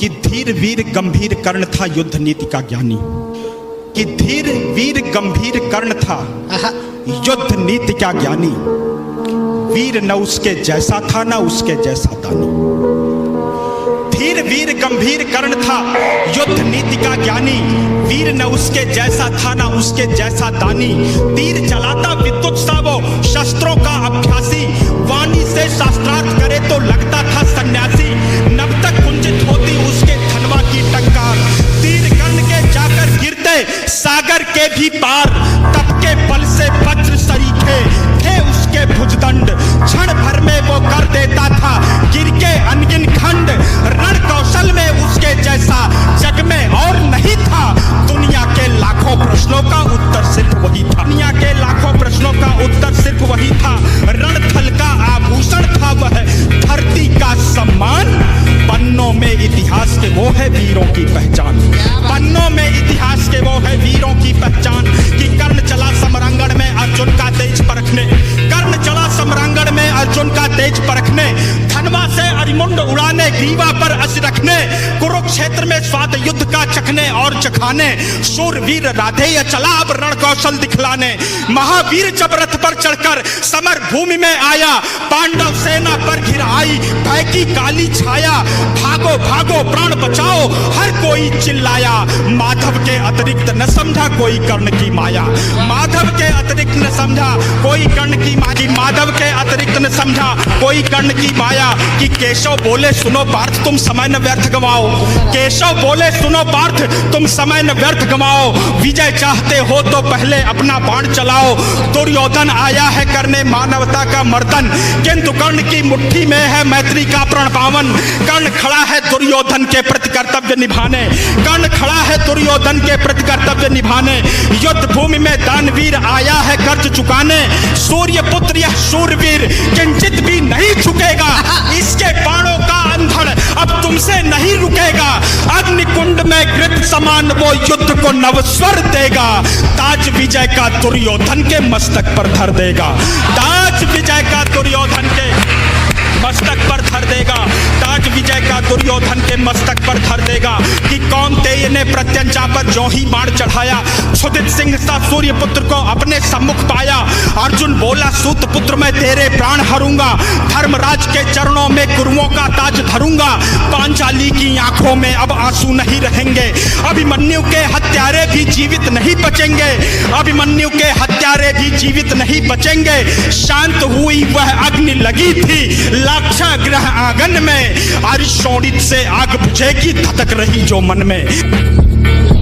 कि धीर वीर गंभीर कर्ण था युद्ध नीति का ज्ञानी, कि धीर वीर गंभीर कर्ण था युद्ध नीति का ज्ञानी। वीर न उसके जैसा था न उसके जैसा दानी। धीर वीर गंभीर कर्ण था युद्ध नीति का ज्ञानी, वीर न उसके जैसा था न उसके जैसा दानी। तीर चलाता विद्युत सा वो शस्त्रों का अभ्यासी, वाणी से शास्त्रार्थ करे तो लगता था सन्यासी। नब तक कुंजित होती उसके धनवा की टंकार, तीर कर्ण के जाकर गिरते सागर के भी पार। तप के बल से वज्र सरीखे थे उसके भुजदंड, क्षण भर में वो कर देता था गिर के अनगिन खंड। रण कौशल में उसके जैसा जग में और नहीं था, दुनिया के लाखों प्रश्नों का उत्तर सिर्फ वही था। दुनिया के लाखों प्रश्नों का उत्तर सिर्फ वही था। रणथल का आभूषण था वह, धरती का सम्मान। पन्नों में इतिहास के वो है वीरों की पहचान, पन्नों में इतिहास के वो है वीरों की पहचान। कि कर्ण चला समरांगण में अर्जुन का तेज परखने, कर्ण चला समरांगण में अर्जुन का तेज परखने। धनवा से अरिमुंड उड़ाने, ग्रीवा पर अस रखने, कुरुक्षेत्र में स्वाद युद्ध का चखने और चखाने। शूरवीर राधेय चला अब रण कौशल दिखलाने, महावीर जब रथ पर चढ़कर समर भूमि में आया। पांडव सेना पर घिर आई भय की काली छाया, भागो भागो प्राण बचाओ हर कोई चिल्लाया। माधव के अतिरिक्त न समझा कोई कर्ण की माया, माधव के अतिरिक्त न समझा कोई कर्ण की माया, माधव के अतिरिक्त न समझा कोई कर्ण की माया। कि केशव बोले सुनो पार्थ तुम समय न व्यर्थ गवाओ, केशव बोले सुनो पार्थ तुम समय न व्यर्थ गवाओ। विजय चाहते हो तो पहले अपना बाण चलाओ, दुर्योधन आया है करने मानवता का मर्दन, किंतु कर्ण की मुट्ठी में है मैत्री का प्रण पावन। कर्ण खड़ा है दुर्योधन के प्रति कर्तव्य निभाने, कर्ण खड़ा है दुर्योधन के प्रति कर्तव्य निभाने। युद्ध भूमि में दानवीर आया है कर्ज चुकाने, सूर्य पुत्र यह शूरवीर किंचित भी नहीं झुकेगा। इसके बाणों का अंधड़ अब तुमसे नहीं रुकेगा, अग्निकुंड में घृत समान वो युद्ध को नवस्वर देगा। ताज विजय का दुर्योधन के मस्तक पर धर देगा, ताज विजय का दुर्योधन के मस्तक पर धर देगा, ताज विजय का दुर्योधन के मस्तक पर धर देगा। कि कौन्तेय ने प्रत्यंचा पर जो ही बाण चढ़ाया, क्षुदित सिंह सा सूर्य पुत्र को अपने सम्मुख पाया। अर्जुन बोला सूत पुत्र मैं तेरे प्राण हरूंगा, धर्मराज के चरणों में कुरुओं का ताज धरूंगा। पांचाली की आंखों में अब आंसू नहीं रहेंगे, अभिमन्यु के हत्यारे भी जीवित नहीं बचेंगे, अभिमन्यु के हत्यारे भी जीवित नहीं बचेंगे। शांत हुई वह अग्नि लगी थी लाक्षा ग्रह आंगन में, अरिशोणित से आग बुझेगी धधक रही जो मन में।